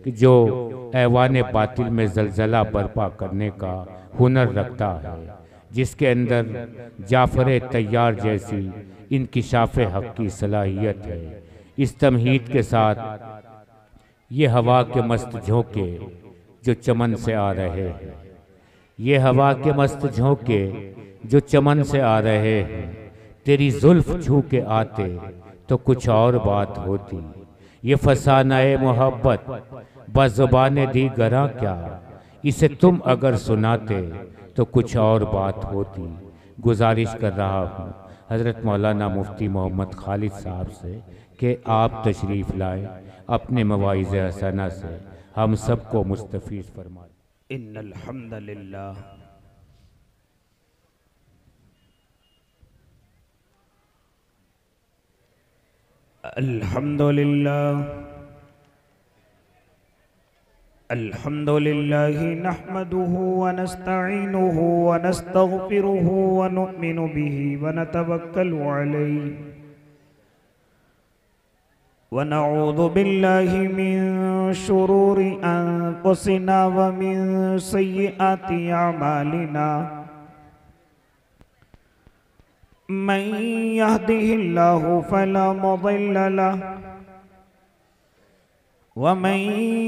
जो ऐवान बातिल में जलजला बर्पा करने का हुनर रखता है, जिसके अंदर जाफर तैयार जैसी इंकिशाफ हक की सलाहियत है। इस तमहीद के साथ ये हवा के मस्त झोंके जो चमन से आ रहे हैं, ये हवा के मस्त झोंके जो चमन से आ रहे हैं, तेरी जुल्फ छू के आते तो कुछ और बात होती। ये फसानाए मोहब्बत बज़ुबाने दी गरा क्या, इसे तुम अगर सुनाते तो कुछ और बात होती। गुजारिश कर रहा हूँ हज़रत मौलाना मुफ्ती मोहम्मद खालिद साहब से कि आप तशरीफ़ लाएँ, अपने मवाइज़ हसना से हम सबको मुस्तफ़ीज़ फरमाएं। इन्नल हम्दुलिल्लाह अल्हम्दुलिल्लाह अल्हम्दुलिल्लाहि नहमदुहु व नस्तईनुहु व नस्तगफिरुहु व नुमिनु बिही व नतवक्कलु अलैहि व नऊज़ु बिल्लाहि मिन शुरूरि अनफुसिना व मिन सय्यिआति अमालिना। मन यहदिहिल्लाहु फला मुदिल्ल लहु व मन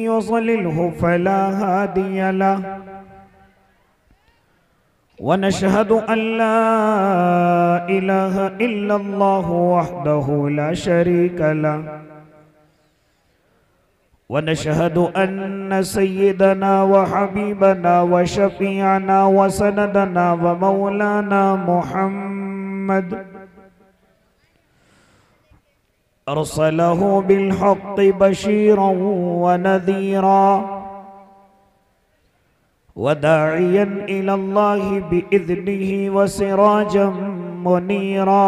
युज़लिल्हु फला हादिय लहु। व नशहदु अल्ला इलाहा इल्लल्लाहु वहदहु ला शरीका लहु व नशहदु अन्न सय्यदना व हबीबना व शफीअना व सनदना व मौलाना मुहम्मद अरसलहु बिलहक़्क़ि बशीरन व नज़ीरा व दाइयन इलल्लाहि बिइज़्निहि व सिराजम मुनीरा।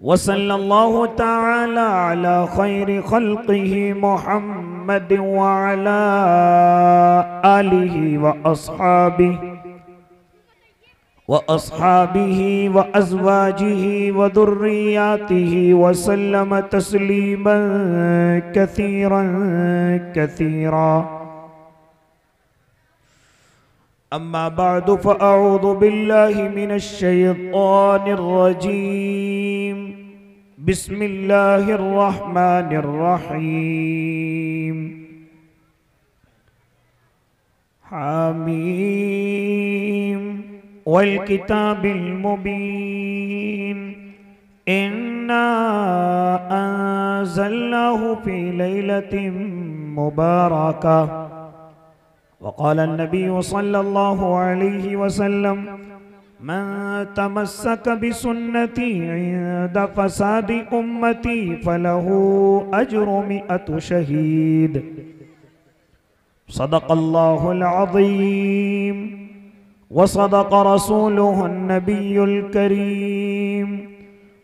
व सल्लल्लाहु तआला अला खैरि खल्क़िहि मुहम्मद व अला आलिहि व अस्हाबिही व अज़वाजिही व दुर्रियातिही व सल्लम तस्लीमन कसीरन कसीरा। अम्मा बअदु फ़अऊज़ु बिल्लाहि मिनश शैतानिर रजीम। बिस्मिल्लाहिर रहमानिर रहीम। हामीम वल किताबिल मुबीन। इन्ना अंज़लनाहु फी लैलतिन मुबारकह। वक़ाल नबी सल्लल्लाहु अलैहि वसल्लम मन तमस्सक बिसुन्नती इंद फसादी उम्मती फलहु अज्रु मिअतु शहीद। सदक़ल्लाहुल अज़ीम व सदक़ रसूलुहुन नबियुल करीम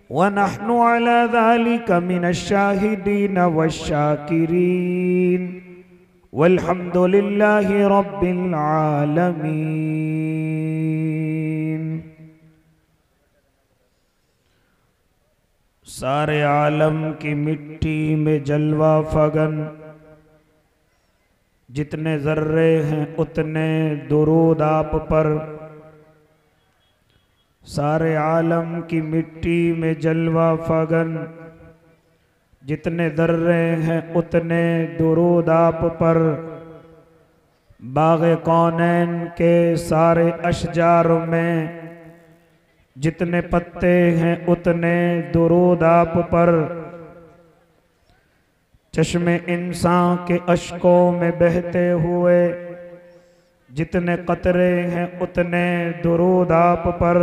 व नहनु अला ज़ालिका मिनश शाहिदीन वश्शाकिरीन वल्हम्दुलिल्लाहि रब्बिल आलमीन। सारे आलम की मिट्टी में जलवा फगन, जितने ज़र्रे हैं उतने दुरूद आप पर। सारे आलम की मिट्टी में जलवा फगन, जितने ज़र्रे हैं उतने दुरूद आप पर। बाग़े कौनैन के सारे अशजार में जितने पत्ते हैं उतने दुरूद आप पर। चश्मे इंसान के अश्कों में बहते हुए जितने कतरे हैं उतने दुरूद आप पर।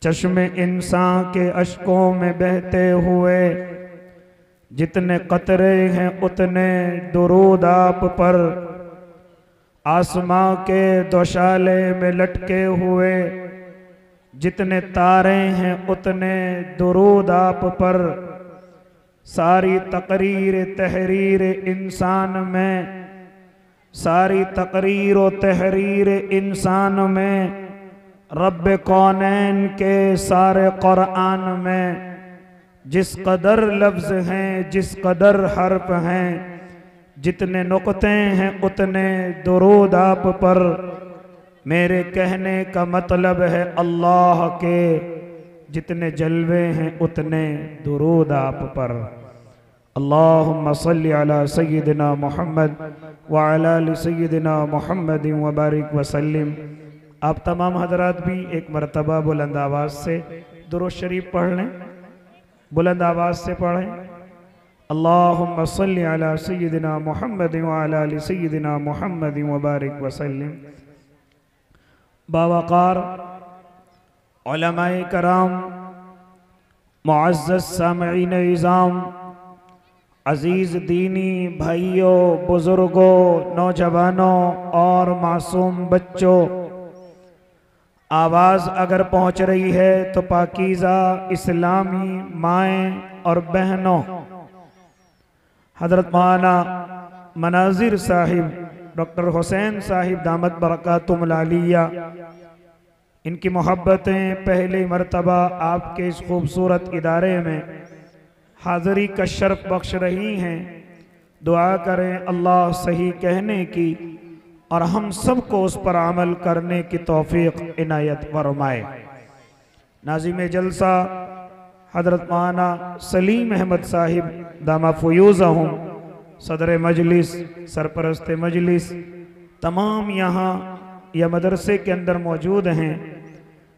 चश्मे इंसान के अश्कों में बहते हुए जितने कतरे हैं उतने दुरूद आप पर। आसमां के दोशाले में लटके हुए जितने तारे हैं उतने दुरूद आप पर। सारी तकरीर तहरीर इंसान में, सारी तकरीर व तहरीर इंसान में, रब कौनैन के सारे कुरान में जिस कदर लफ्ज़ हैं, जिस कदर हर्फ हैं, जितने नुक्ते हैं उतने दुरूद आप पर। मेरे कहने का मतलब है अल्लाह के जितने जलवे हैं उतने दुरूद आप पर। अल्लाहुम्मा सल्ली अला सय्यिदिना मुहम्मद व अला आलि सय्यिदिना मुहम्मद व बारिक वसल्लिम। आप तमाम हजरात भी एक मरतबा बुलंद आवाज़ से दुरूद शरीफ पढ़ लें, बुलंद आवाज़ से पढ़ें। अल्लाहुम्मा सल्ली अला सय्यिदिना मुहम्मद व अला आलि सय्यिदिना मुहम्मद व बारिक वसल्लिम। बावकार उलमाए कराम, मुअज़्ज़ज़ सामिईन इज़ाम, अज़ीज़ दीनी भाइयों, बुज़ुर्गों, नौजवानों और मासूम बच्चों, आवाज़ अगर पहुँच रही है तो पाकीज़ा इस्लामी माएँ और बहनों, हज़रत मौलाना मनाज़िर साहिब, डॉक्टर हुसैन साहिब दामत बरकातुहुल आलिया, इनकी मोहब्बतें पहली मरतबा आपके इस खूबसूरत इदारे में हाज़री का शर्फ बख्श रही हैं। दुआ करें अल्लाह सही कहने की और हम सबको उस पर अमल करने की तौफीक इनायत फरमाए। नाज़िम जलसा हज़रत मौलाना सलीम अहमद साहिब दामा फ़ुयूज़हुम, सदर मजलिस, सरपरस्त मजलिस, तमाम यहाँ या मदरसे के अंदर मौजूद हैं।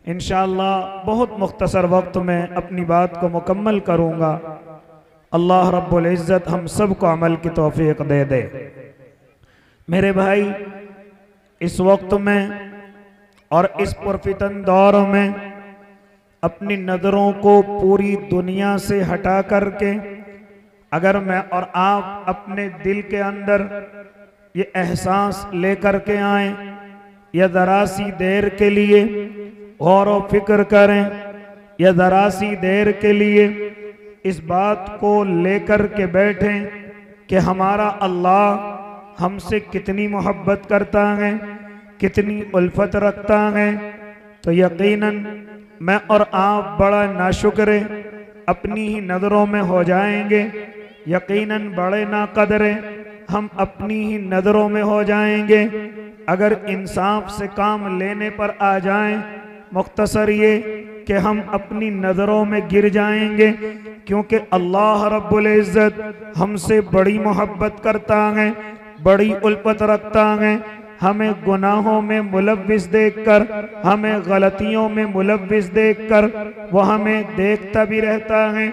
इंशाअल्लाह बहुत मुख्तसर वक्त में अपनी बात को मुकम्मल करूँगा। अल्लाह रब्बुल इज़्ज़त हम सब को अमल की तौफीक दे दे। मेरे भाई, इस वक्त में और इस पुरफितन दौर में अपनी नज़रों को पूरी दुनिया से हटा करके अगर मैं और आप अपने दिल के अंदर ये एहसास लेकर के आए या ज़रा सी देर के लिए गौर व फिक्र करें, या ज़रा सी देर के लिए इस बात को लेकर के बैठें कि हमारा अल्लाह हमसे कितनी मोहब्बत करता है, कितनी उल्फत रखता है, तो यकीनन मैं और आप बड़ा नाशुक्र अपनी ही नज़रों में हो जाएंगे। यकीनन बड़े नाकदरे हम अपनी ही नज़रों में हो जाएंगे अगर इंसाफ से काम लेने पर आ जाएं। मुख्तसर ये कि हम अपनी नज़रों में गिर जाएंगे, क्योंकि अल्लाह रब्बुल इज़्ज़त हमसे बड़ी मोहब्बत करता है, बड़ी उल्फत रखता है। हमें गुनाहों में मुलव्विस देखकर, हमें गलतियों में मुलव्विस देखकर वो हमें देखता भी रहता है,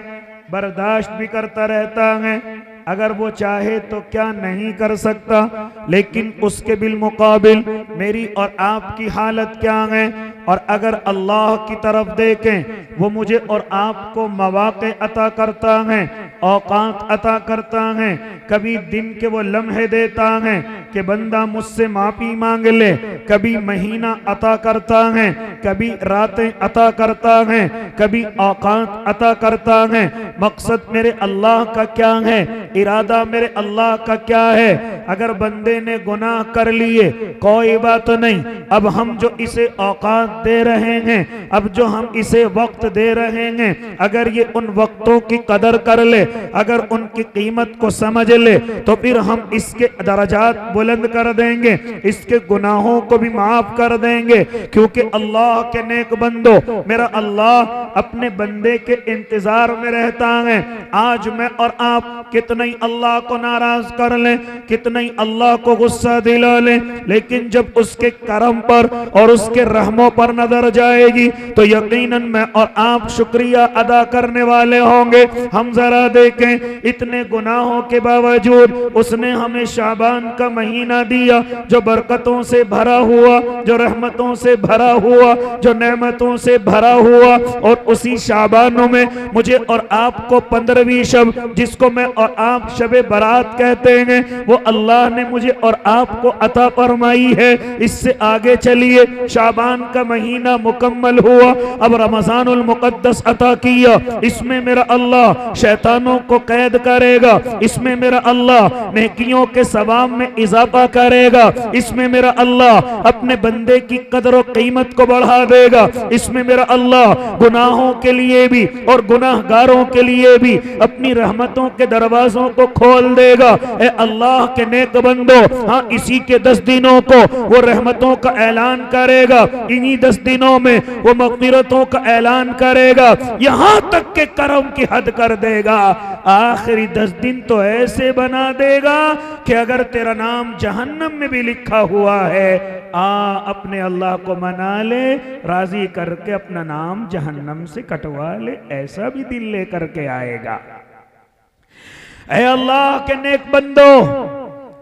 बर्दाश्त भी करता रहता है। अगर वो चाहे तो क्या नहीं कर सकता, लेकिन उसके बिलमुकाबिल मेरी और आपकी हालत क्या है। और अगर अल्लाह की तरफ देखें, वो मुझे और आपको मौक़े अता करता है, औकात अता करता है। कभी दिन के वो लम्हे देता है कि बंदा मुझसे माफ़ी मांग ले, कभी महीना अता करता है, कभी रातें अता करता है, कभी औकात अता करता है। मकसद मेरे अल्लाह का क्या है, इरादा मेरे अल्लाह का क्या है। अगर बंदे ने गुनाह कर लिए कोई बात नहीं, अब हम जो इसे औकात दे रहे हैं, अब जो हम इसे वक्त दे रहे हैं, अगर ये उन वक्तों की कदर कर ले, अगर उनकी कीमत को समझ ले, तो फिर हम इसके दर्जात बुलंद कर देंगे, इसके गुनाहों को भी माफ कर देंगे। क्योंकि अल्लाह के नेक बंदो, मेरा अल्लाह अपने बंदे के इंतजार में रहता है। आज मैं और आप कितना ही अल्लाह को नाराज कर लें, कितना ही अल्लाह को गुस्सा दिला लें, लेकिन जब उसके करम पर और उसके रहमों पर नजर जाएगी तो यकीनन मैं और आप शुक्रिया अदा करने वाले होंगे। हम जरा देखें, इतने गुनाहों के बावजूद उसने हमें शाबान का महीना दिया, जो बरकतों से भरा हुआ, जो रहमतों से भरा हुआ, जो नेमतों से भरा हुआ। और उसी शाबानों में मुझे और आपको 15वीं शब, जिसको मैं और आप शबे बारात कहते हैं वो अल्लाह ने मुझे और आपको अता फरमाई है। इससे आगे चलिए, शाबान का महीना मुकम्मल हुआ, अब रमजानुल मुक़द्दस अता किया। इसमें मेरा अल्लाह शैतानों को कैद करेगा, इसमें मेरा अल्लाह नेकियों के सवाब में इजाफा करेगा, इसमें मेरा अल्लाह अपने बंदे की कदर और कीमत को बढ़ा देगा, इसमें मेरा अल्लाह गुनाहों के लिए भी और गुनाहगारों के लिए भी अपनी रहमतों के दरवाजों को खोल देगा। ए अल्लाह के नेक बंदो, हाँ इसी के 10 दिनों को वो रहमतों का ऐलान करेगा, इन्हीं 10 दिनों में वो मग़फ़िरतों का ऐलान करेगा, यहाँ तक के करम की हद कर देगा। आखिरी 10 दिन तो ऐसे बना देगा कि अगर तेरा नाम जहन्नम में भी लिखा हुआ है, अपने अल्लाह को मना ले, राजी करके अपना नाम जहन्नम से कटवा ले, ऐसा भी दिल ले करके आएगा। ऐ अल्लाह के नेक बंदो,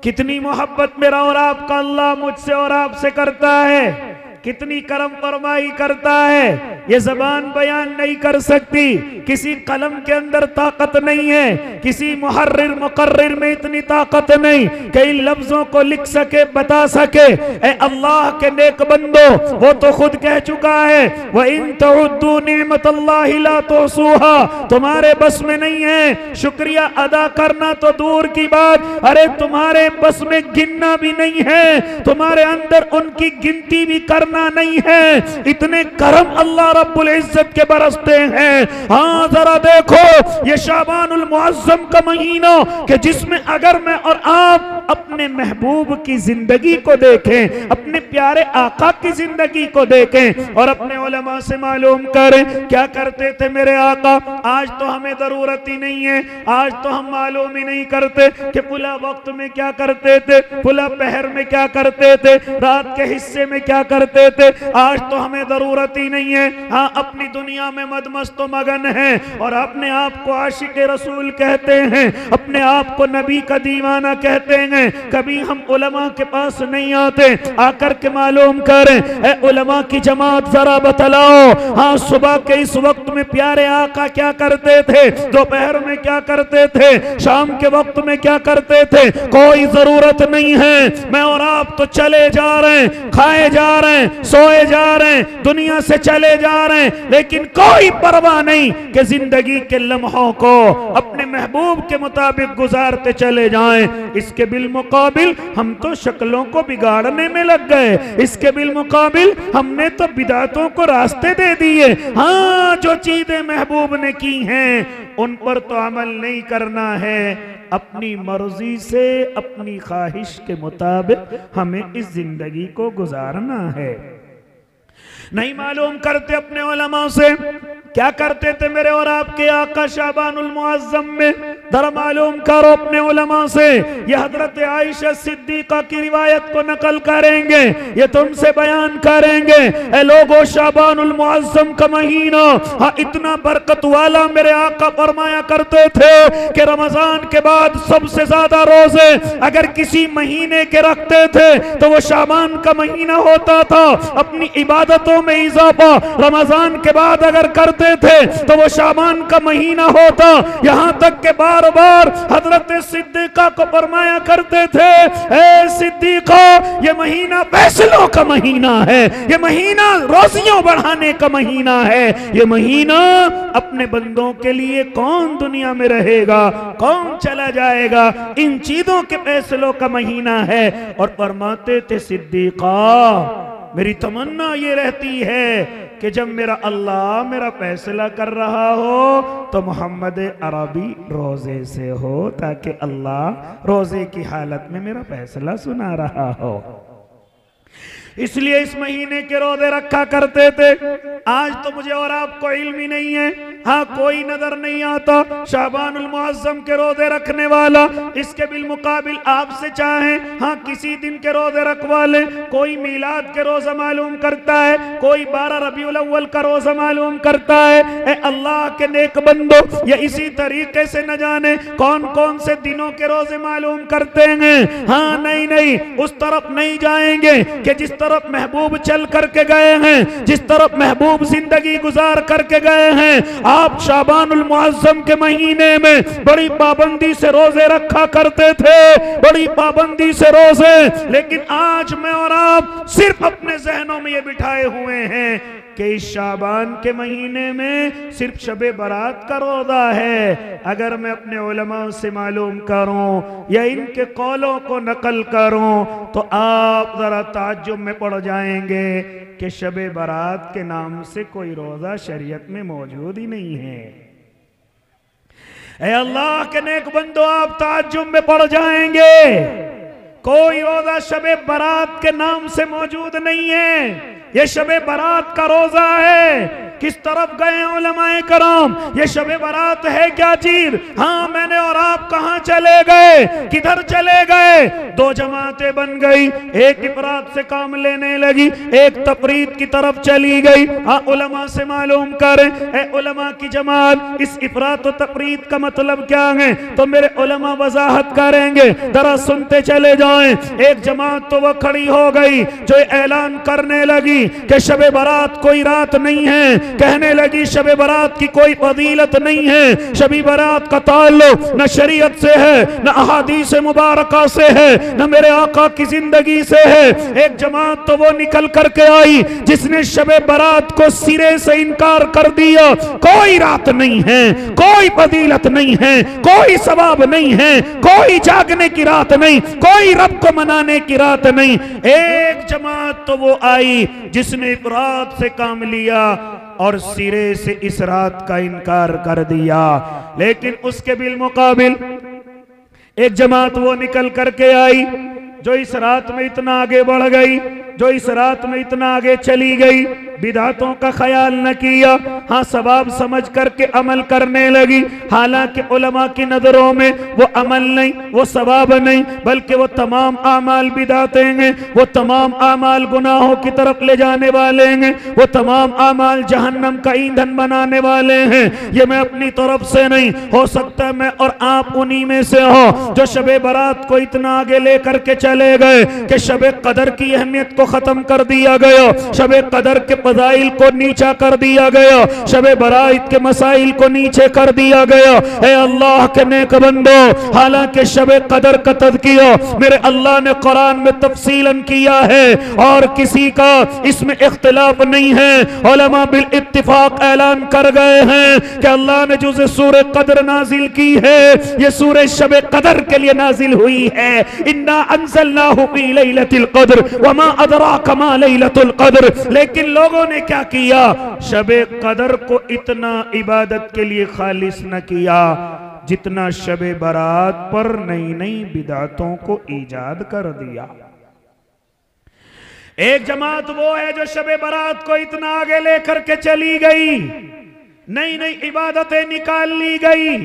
कितनी मोहब्बत मेरा और आपका अल्लाह मुझसे और आपसे करता है, कितनी करम फरमाई करता है, ये जबान बयान नहीं कर सकती। किसी कलम के अंदर ताकत नहीं है, किसी मुहर्रिर मुकर्रिर में इतनी ताकत नहीं कि इन लफ्जों को लिख सके, बता सके। ए अल्लाह के नेक बंदो, वो तो खुद कह चुका है, व इन तउद्दू निअमतल्लाहि ला तुहसूहा, तुम्हारे बस में नहीं है शुक्रिया अदा करना तो दूर की बात, अरे तुम्हारे बस में गिनना भी नहीं है, तुम्हारे अंदर उनकी गिनती भी करना नहीं है। इतने करम अल्लाह रब्बुल इज्जत के बरसते हैं। हाँ जरा देखो, ये शाबानुल मुअज्जम का महीना कि जिसमें अगर मैं और आप अपने महबूब की जिंदगी को देखें, अपने प्यारे आका की जिंदगी को देखें और अपने उलमा से मालूम करें क्या करते थे मेरे आका। आज तो हमें जरूरत ही नहीं है, आज तो हम मालूम ही नहीं करते कि फुला वक्त में क्या करते थे, फुला पहर में क्या करते थे, रात के हिस्से में क्या करते थे। आज तो हमें जरूरत ही नहीं है। हाँ, अपनी दुनिया में मदमस्त मगन है और अपने आप को आशिक रसूल कहते हैं, अपने आप को नबी का दीवाना कहते हैं। कभी हम उलमा के पास नहीं आते, आकर के मालूम करें, ए उलमा की जमात जरा बतलाओ, हाँ सुबह के इस वक्त में प्यारे आका क्या करते थे, दोपहर में क्या करते थे, शाम के वक्त में क्या करते थे। कोई जरूरत नहीं है, मैं और आप तो चले जा रहे हैं, खाए जा रहे हैं, सोए जा रहे हैं, दुनिया से चले जा रहे हैं, लेकिन कोई परवाह नहीं कि जिंदगी के लम्हों को अपने महबूब के मुताबिक गुजारते चले जाएं। इसके बिलमुकाबिल हम तो शक्लों को बिगाड़ने में लग गए, इसके बिलमुकाबिल हमने तो बिदातों को रास्ते दे दिए। हाँ, जो चीजें महबूब ने की हैं उन पर तो अमल नहीं करना है, अपनी मर्जी से अपनी ख्वाहिश के मुताबिक हमें इस जिंदगी को गुजारना है। नहीं मालूम करते अपने उलमा से क्या करते थे मेरे और आपके आका शाबानुल मुअज्जम में, जरा मालूम करो अपने उलमा से। ये हजरत आयशा सिद्दीका की रिवायत को नकल करेंगे, ये तुमसे बयान करेंगे। ए लोगो, शाबानुल मुअज्जम का महीना हाँ इतना बरकत वाला मेरे आका फरमाया करते थे कि रमजान के बाद सबसे ज्यादा रोजे अगर किसी महीने के रखते थे तो वो शाबान का महीना होता था। अपनी इबादतों में इजाफा रमजान के बाद अगर करते थे तो वो शाबान का महीना होता। यहाँ तक के बार बार हजरत सिद्दीका को फरमाया करते थे, ए सिद्दीका, ये महीना फैसलों का महीना है, ये महीना रोजियों बढ़ाने का महीना है, ये महीना अपने बंदों के लिए कौन दुनिया में रहेगा, कौन चला जाएगा, इन चीजों के फैसलों का महीना है। और फरमाते थे सिद्दीका, मेरी तमन्ना ये रहती है कि जब मेरा अल्लाह मेरा फैसला कर रहा हो तो मोहम्मद अरबी रोजे से हो, ताकि अल्लाह रोजे की हालत में मेरा फैसला सुना रहा हो। इसलिए इस महीने के रोजे रखा करते थे। आज तो मुझे और आपको इल्म ही नहीं है, हाँ कोई नजर नहीं आता शाबानुल मुअज्जम के रोजे रखने वाला। इसके बिलमुकाबिल आपसे चाहें हाँ किसी दिन के रोजे रखवा ले, कोई मीलाद के रोजा मालूम करता है, कोई 12 रबीउल अव्वल का रोजा मालूम करता है। ए अल्लाह के नेक बंदो, ये इसी तरीके से न जाने कौन कौन से दिनों के रोजे मालूम करते हैं। हाँ नहीं, उस तरफ नहीं जाएंगे कि जिस तरफ महबूब चल करके गए हैं, जिस तरफ महबूब जिंदगी गुजार करके गए हैं। आप शाबानुल मुअज्जम के महीने में बड़ी पाबंदी से रोजे रखा करते थे, बड़ी पाबंदी से रोजे। लेकिन आज मैं और आप सिर्फ अपने जहनों में ये बिठाए हुए हैं कि इस शाबान के महीने में सिर्फ शबे बारात का रोजा है। अगर मैं अपने उलमा से मालूम करूं या इनके कौलों को नकल करूं तो आप जरा ताज्जुब में पड़ जाएंगे कि शबे बारात के नाम से कोई रोजा शरीयत में मौजूद ही नहीं है। ऐ अल्लाह के नेक बंदो, आप ताज्जुब में पड़ जाएंगे। कोई रोजा शबे बारात के नाम से मौजूद नहीं है। ये शबे बारात का रोजा है। किस तरफ गए उलमाए कराम? ये शबे बारात है क्या चीज? हाँ, मैंने और आप कहाँ चले गए, किधर चले गए? दो जमातें बन गई, एक इफरात से काम लेने लगी, एक तफरीद की तरफ चली गई। हाँ, उलमा से मालूम करें, ए उलमा की जमात, इस इफरात और तफरीद का मतलब क्या है? तो मेरे उलमा वजाहत करेंगे, जरा सुनते चले जाएं। एक जमात तो वह खड़ी हो गई जो ऐलान करने लगी कि शबे बारात कोई रात नहीं है, कहने लगी शबे बारात की कोई फजीलत नहीं है, शबे बारात का ताल्लुक न शरीयत से है, न अहादीस मुबारका से है, न मेरे आका की जिंदगी से है। एक जमात तो वो निकल करके आई जिसने शबे बारात को सिरे से इनकार कर दिया। कोई रात नहीं है, कोई फजीलत नहीं है, कोई सवाब नहीं है, कोई जागने की रात नहीं, कोई रब को मनाने की रात नहीं। एक जमात तो वो आई जिसने इफरात से काम लिया और सिरे से इस रात का इनकार कर दिया। लेकिन उसके बिलमुकाबिल एक जमात वो निकल करके आई जो इस रात में इतना आगे बढ़ गई, जो इस रात में इतना आगे चली गई, बिदातों का ख्याल न किया। हाँ, सवाब समझ करके अमल करने लगी। हालांकि उलमा की नजरों में वो अमल नहीं, वो सवाब नहीं, बल्कि वो तमाम आमाल बिदातें हैं, वो तमाम आमाल गुनाहों की तरफ ले जाने वाले हैं, वो तमाम आमाल जहन्नम का ईंधन बनाने वाले हैं। ये मैं अपनी तरफ से नहीं, हो सकता है मैं और आप उन्हीं में से हो जो शबे बारात को इतना आगे लेकर के चले गए कि शबे कदर की अहमियत को खत्म कर दिया गया, शबे कदर के फज़ाइल को नीचा कर दिया गया, शबे बारात के मसाइल को नीचे कर दिया गया। ऐ अल्लाह के नेक बंदो, हालांकि शबे कदर का तज़किया मेरे अल्लाह ने कुरान में तफसीलन किया है और किसी का इसमें इख्तिलाफ नहीं है। उलमा बिल इत्तिफाक ऐलान कर गए हैं कि अल्लाह ने जो सूरह कदर नाजिल की है, ये सूरह शबे कदर के लिए नाजिल हुई है। इन्ना अंज़लनाहु फी लैलतिल क़द्र वमा अदराका मा लैलतुल क़द्र। लेकिन लोगों ने क्या किया? शबे कदर को इतना इबादत के लिए खालिस न किया जितना शबे बारात पर नई नई बिदातों को ईजाद कर दिया। एक जमात वो है जो शबे बारात को इतना आगे लेकर के चली गई, नई नई इबादतें निकाल ली गई,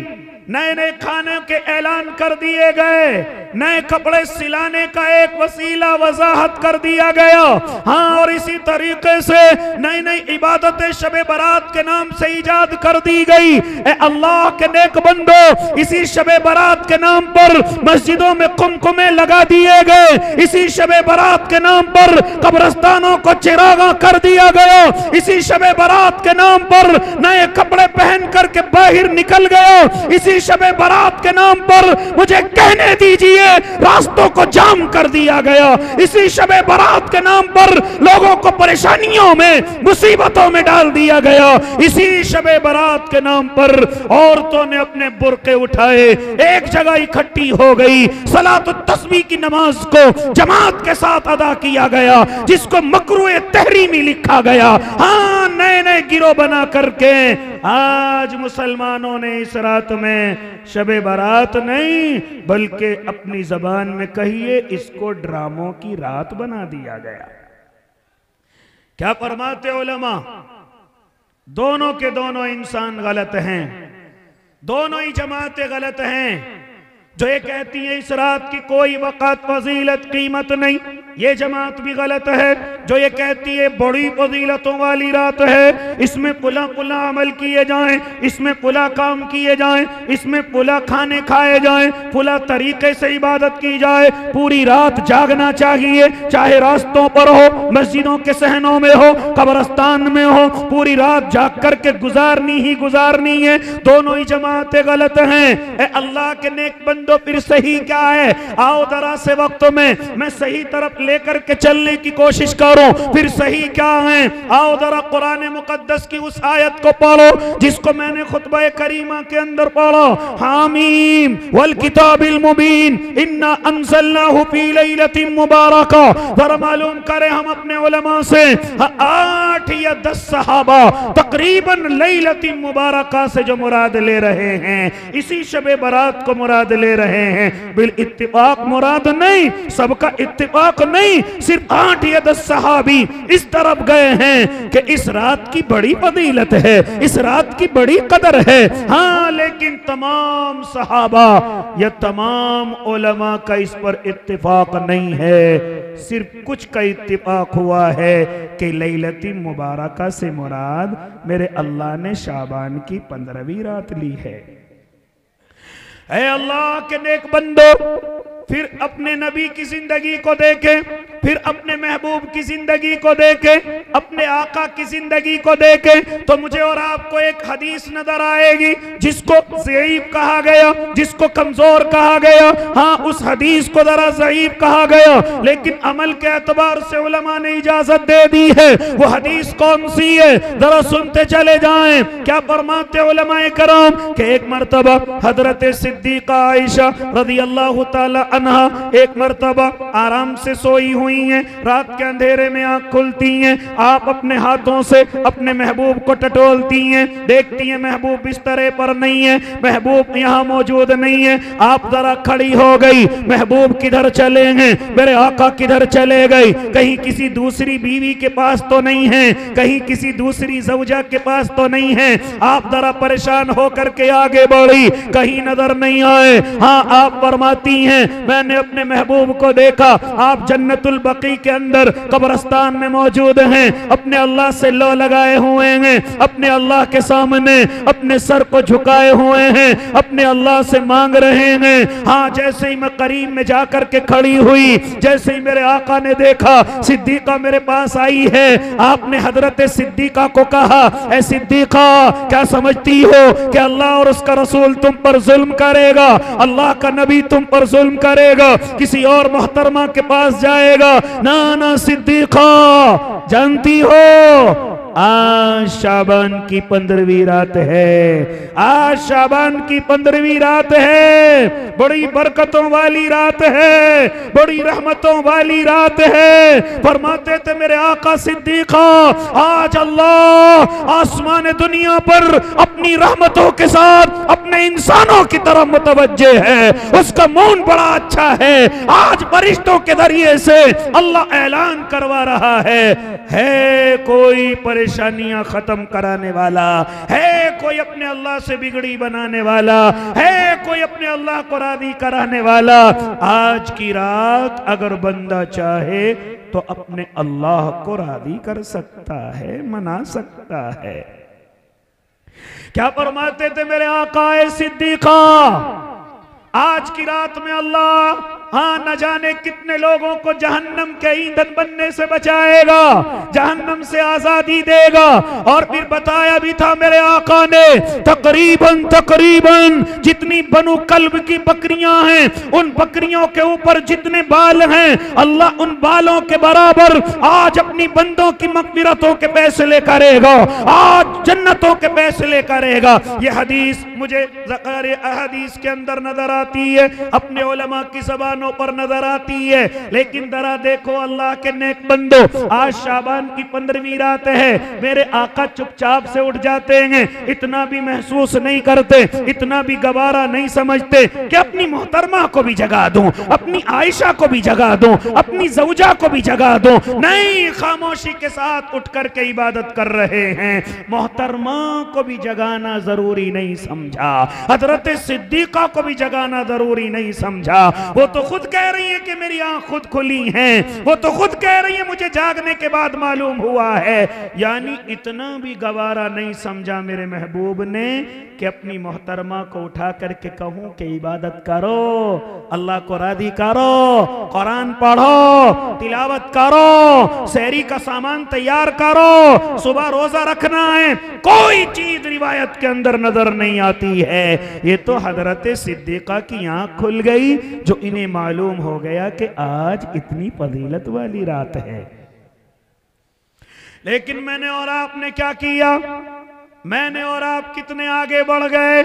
नए नए खाने के ऐलान कर दिए गए, नए कपड़े सिलाने का एक वसीला वजाहत कर दिया गया। हाँ, और इसी तरीके से नई नई इबादतें शबे बारात के नाम से इजाद कर दी गई। ए अल्लाह के नेक बंदो, इसी शबे बारात के नाम पर मस्जिदों में कुमकुमे लगा दिए गए, इसी शबे बारात के नाम पर कब्रिस्तानों को चिरागा कर दिया गया, इसी शबे बारात के नाम पर नए कपड़े पहन करके बाहर निकल गया, इसी शबे बारात के नाम पर मुझे कहने दीजिए रास्तों को जाम कर दिया गया, इसी शबे बारात के नाम पर लोगों को परेशानियों में मुसीबतों में डाल दिया गया, इसी शबे बारात के नाम पर औरतों ने अपने बुर्के उठाए, एक जगह इकट्ठी हो गई, सलात तस्बीह की नमाज को जमात के साथ अदा किया गया, जिसको मकरूह तहरीमी लिखा गया। हाँ, नए नए गिरोह बना करके आज मुसलमानों ने इस रात में शबे बारात नहीं बल्कि अपनी जबान में कहिए इसको ड्रामों की रात बना दिया गया। क्या फरमाते उलमा? दोनों के दोनों इंसान गलत हैं, दोनों ही जमातें गलत हैं। जो ये कहती है इस रात की कोई वक़्त फजीलत कीमत नहीं, ये जमात भी गलत है। जो ये कहती है बड़ी फजीलतों वाली रात है, इसमें पुला पुला अमल किए जाएं, इसमें पुला काम किए जाएं, इसमें पुला खाने खाए जाएं, पुला तरीके से इबादत की जाए, पूरी रात जागना चाहिए, चाहे रास्तों पर हो, मस्जिदों के सहनों में हो, कब्रिस्तान में हो, पूरी रात जाग करके गुजारनी ही गुजारनी है। दोनों ही जमातें गलत हैं। ए अल्लाह के नेक बंदो, फिर सही क्या है? आओ जरा से वक्त में मैं सही तरफ लेकर के चलने की कोशिश करो। फिर सही क्या है? आओ जरा कुरान मुकद्दस की उस आयत को पढ़ो जिसको मैंने खुतबा करीमा के अंदर पढ़ा। हामीम वल किताबिल मुबीन इन्ना अंज़लनाहु फी लैलतिन मुबारका। जरा मालूम करें हम अपने उलमा से, 8 या 10 सहाबा तकरीबन लैलतिन मुबारका से जो मुराद ले रहे हैं, इसी शबे बारात को मुराद ले रहे हैं। बिल इत्तिफाक मुराद नहीं, सबका इत्तिफाक नहीं, सिर्फ 8 या 10 सहाबी इस तरफ गए हैं कि इस रात की बड़ी फजीलत है, इस रात की बड़ी कदर है। हाँ, लेकिन तमाम सहाबा या तमाम उलमा का इस पर इत्तिफाक नहीं है। सिर्फ कुछ का इत्तिफाक हुआ है कि लैलती मुबारका से मुराद मेरे अल्लाह ने शाबान की 15वीं रात ली है। ऐ अल्लाह के नेक बंदो, फिर अपने नबी की जिंदगी को देखें, फिर अपने महबूब की जिंदगी को देखें, अपने आका की जिंदगी को देखें, तो मुझे और आपको एक हदीस नजर आएगी जिसको ज़ईफ कहा गया, जिसको कमजोर कहा गया। हाँ, उस हदीस को जरा ज़ईफ कहा गया, लेकिन अमल के एतबार से उलमा ने इजाजत दे दी है। वो हदीस कौन सी है? जरा सुनते चले जाएं। क्या फरमाते उलमाए कराम कि एक मरतबा हजरत सिद्दीका आयशा रज़ी अल्लाह ताला अन्हा एक मरतबा आराम से सोई हुई हैं, रात के अंधेरे में आंख खुलती हैं, आप अपने हाथों से अपने महबूब को टटोलती हैं, देखती हैं महबूब बिस्तरे पर नहीं है, महबूब यहाँ मौजूद नहीं है। आप जरा खड़ी हो गई, महबूब किधर चले हैं, मेरे आका किधर चले गए, कहीं किसी दूसरी बीवी के पास तो नहीं है, कहीं किसी दूसरी ज़ौजा के पास तो नहीं है। आप जरा परेशान होकर के आगे बढ़ी, कहीं नजर नहीं आए। हाँ, आप फरमाती हैं मैंने अपने महबूब को देखा, आप जन्नतुल बकी के अंदर कब्रिस्तान में मौजूद हैं, अपने अल्लाह से लो लगाए हुए हैं, अपने अल्लाह के सामने अपने सर को झुकाए हुए हैं, अपने अल्लाह से मांग रहे हैं। हाँ, जैसे ही मैं करीब में जाकर के खड़ी हुई, जैसे ही मेरे आका ने देखा सिद्दीका मेरे पास आई है, आपने हजरत सिद्दीका को कहा, ऐ सिद्दीका क्या समझती हो कि अल्लाह और उसका रसूल तुम पर जुल्म करेगा, अल्लाह का नबी तुम पर जुल्म करेगा, किसी और मोहतरमा के पास जाएगा? ना ना सिद्दीका, जानती हो आज शाबान की 15वीं रात है, आज शाबान की 15वीं रात है, बड़ी बरकतों वाली रात है, बड़ी रहमतों वाली रात है। फरमाते थे मेरे आका सिद्दीका, आज अल्लाह आसमान दुनिया पर अपनी रहमतों के साथ अपने इंसानों की तरफ मुतवज्जे है, उसका मौन बड़ा अच्छा है। आज फरिश्तों के जरिए से अल्लाह ऐलान करवा रहा है कोई परेशानियां खत्म कराने वाला है, कोई अपने अल्लाह से बिगड़ी बनाने वाला है, कोई अपने अल्लाह को राजी कराने वाला। आज की रात अगर बंदा चाहे तो अपने अल्लाह को राजी कर सकता है, मना सकता है। क्या फरमाते थे मेरे आका सिद्दीका, आज की रात में अल्लाह हाँ न जाने कितने लोगों को जहन्नम के ईंधन बनने से बचाएगा, जहन्नम से आजादी देगा। और फिर बताया भी था मेरे आका ने, तकरीबन जितनी बनु कल्ब की बकरियां हैं, उन बकरियों के ऊपर जितने बाल हैं, अल्लाह उन बालों के बराबर आज अपनी बंदों की मग़फ़िरतों के फैसले करेगा, आज जन्नतों के फैसले करेगा। ये हदीस मुझे ज़कारे अहदीस के अंदर नजर आती है, अपने उलमा की ज़बान दुकानों पर नजर आती है, लेकिन जरा देखो अल्लाह के नेक बंदो, आज शाबान की 15वीं रात है, मेरे आका चुपचाप से उठ जाते हैं, इतना भी महसूस नहीं करते, इतना भी गवारा नहीं समझते कि अपनी मोहतरमा को भी जगा दूं, अपनी आयशा को भी जगा दूं, अपनी जौजा को भी जगा दूं। नहीं, खामोशी के साथ उठ करके इबादत कर रहे हैं। मोहतरमा को भी जगाना जरूरी नहीं समझा, हजरत सिद्दीका को भी जगाना जरूरी नहीं समझा। वो तो खुद कह रही है कि मेरी आंख खुद खुली है, वो तो खुद कह रही है मुझे जागने के बाद मालूम हुआ है। यानी इतना भी गवारा नहीं समझा मेरे महबूब ने कि अपनी मोहतरमा को उठा करके कहूं कि इबादत करो, अल्लाह को राजी करो, कुरान पढ़ो, तिलावत करो, सहरी का सामान तैयार करो, सुबह रोजा रखना है। कोई चीज रिवायत के अंदर नजर नहीं आती है। ये तो हजरत सिद्दीका की आंख खुल गई, जो इन्हें मालूम हो गया कि आज इतनी फजीलत वाली रात है। लेकिन मैंने और आपने क्या किया? मैंने और आप कितने आगे बढ़ गए,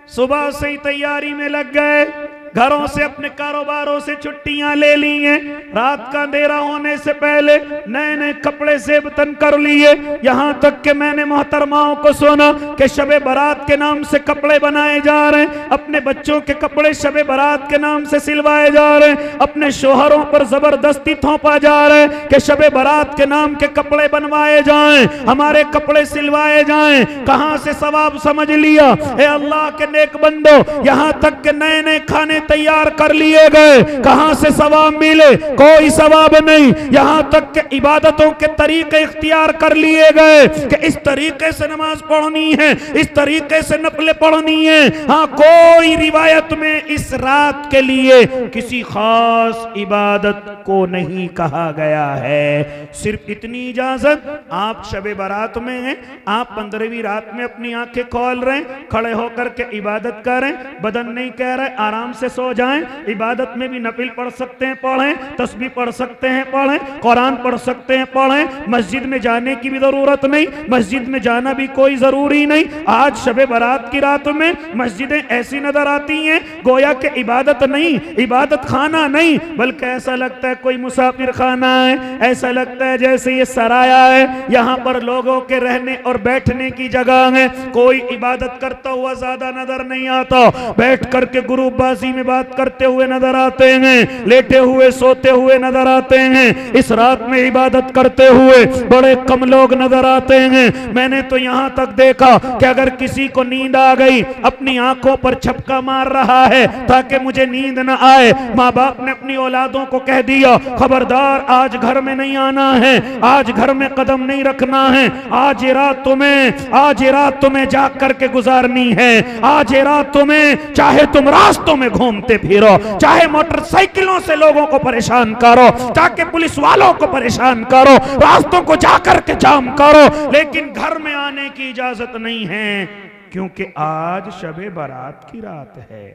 सुबह से ही तैयारी में लग गए, घरों से अपने कारोबारों से छुट्टियां ले ली हैं, रात का अंधेरा होने से पहले नए नए कपड़े सेब तन कर लिए। यहां तक कि मैंने मोहतरमाओं को सुना कि शबे बारात के नाम से कपड़े बनाए जा रहे हैं, अपने बच्चों के कपड़े शबे बारात के नाम से सिलवाए जा रहे हैं, अपने शोहरों पर जबरदस्ती थोपा जा रहा है कि शबे बारात के नाम के कपड़े बनवाए जाएं, हमारे कपड़े सिलवाए जाएं। कहां से सवाब समझ लिया? ए अल्लाह के नेक बंदो, यहां तक कि नए नए खाने तैयार कर लिए गए, कहां से सवाब मिले? कोई सवाब नहीं। यहां तक कि इबादतों के तरीके इख्तियार कर लिए गए कि इस तरीके से नमाज पढ़नी है, इस तरीके से नफले पढ़नी है। हाँ, कोई रिवायत में इस रात के लिए किसी खास इबादत को नहीं कहा गया है। सिर्फ इतनी इजाजत, आप शबे बारात में हैं, आप 15वीं रात में अपनी आंखें खोल रहे हैं, खड़े होकर के इबादत करें, बदन नहीं कह रहे आराम से सो जाएं। इबादत में भी नफिल पढ़ सकते हैं पढ़ें, तस्बीह पढ़ सकते हैं पढ़ें, कुरान पढ़ सकते हैं पढ़ें, मस्जिद में जाने की भी जरूरत नहीं, मस्जिद में जाना भी कोई जरूरी नहीं। आज शबे बारात की रात में मस्जिदें ऐसी नजर आती हैं गोया के इबादत नहीं, इबादत खाना नहीं, बल्कि ऐसा लगता है कोई मुसाफिर खाना है, ऐसा लगता है जैसे ये सराया है, यहाँ पर लोगों के रहने और बैठने की जगह है। कोई इबादत करता हुआ ज्यादा नजर नहीं आता, बैठ करके ग्रुपबाजी में बात करते हुए नजर आते हैं, लेटे हुए सोते हुए नजर आते हैं। इस रात में इबादत करते हुए बड़े कम लोग नजर आते हैं। मैंने तो यहां तक देखा कि अगर किसी को नींद आ गई, अपनी आंखों पर छपका मार रहा है ताकि मुझे नींद न आए। माँ बाप ने अपनी औलादों को कह दिया, खबरदार आज घर में नहीं आना है, आज घर में कदम नहीं रखना है, आज ये रात तुम्हें जाग करके गुजारनी है, आज ये रात तुम्हें, चाहे तुम रास्तों में घूमते फिरो, चाहे मोटरसाइकिलों से लोगों को परेशान करो, चाहे पुलिस वालों को परेशान करो, रास्तों को जाकर के जाम करो, लेकिन घर में आने की इजाजत नहीं है, क्योंकि आज शबे बारात की रात है।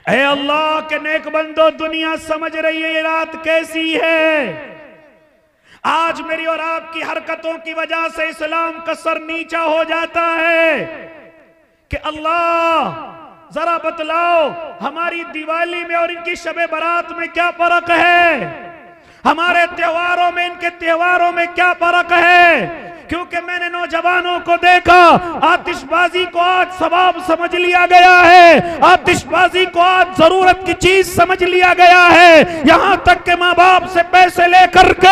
ऐ अल्लाह के नेक बंदो, दुनिया समझ रही है ये रात कैसी है। आज मेरी और आपकी हरकतों की वजह से इस्लाम का सर नीचा हो जाता है कि अल्लाह जरा बतलाओ हमारी दिवाली में और इनकी शबे बारात में क्या फर्क है, हमारे त्योहारों में इनके त्योहारों में क्या फर्क है। क्योंकि मैंने नौजवानों को देखा, आतिशबाजी को आज सवाब समझ लिया गया है, आतिशबाजी को आज जरूरत की चीज समझ लिया गया है। यहां तक के माँ बाप से पैसे लेकर के